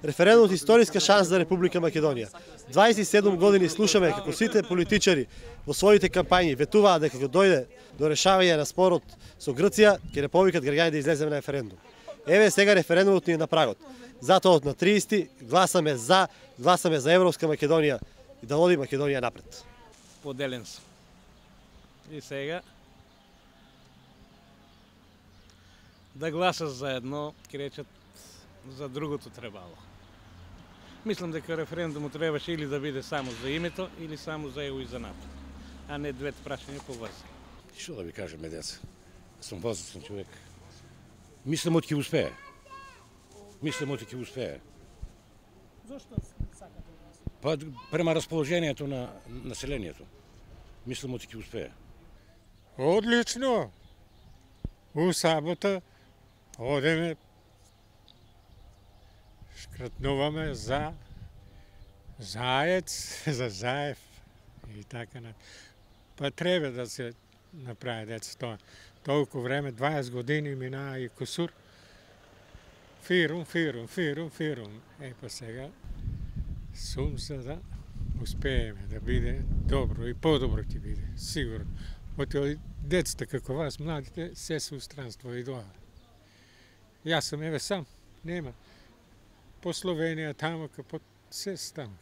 Референдумот е историска шанса за Република Македонија. 27 години слушаме како сите политичари во своите кампањи ветуваат дека кога дојде до решавање на спорот со Грција, ќе не повикат граѓани да излеземе на референдум. Еве сега референдумот ни е на прагот. Затоа на 30 гласаме за Европска Македонија и да води Македонија напред. Поделен сум. И сега да гласат за едно, ќе речат за другото требало. Мислам дека референдумот требаше или да биде само за името, или само за ЕУ и за НАТО, а не двете прашања поврзани. Што да ви кажем, деца? Сум возрастен човек. Мислам од ќе успее. Зошто сакате да успее? Па према расположението на населението. Мислам од ќе успее. Одлично. У сабота одеме, шкратнуваме за Заец, за Заев и така на. Па треба да се направи деца тоа. Толку време, 20 години мина и кусур. Фирум. Па сега сум за да успееме да биде добро и подобро ќе биде, сигурно. Оти децата како вас, младите, се се у странство и доа. Јас сум еве сам, нема. По Словенија, тамо, се таму.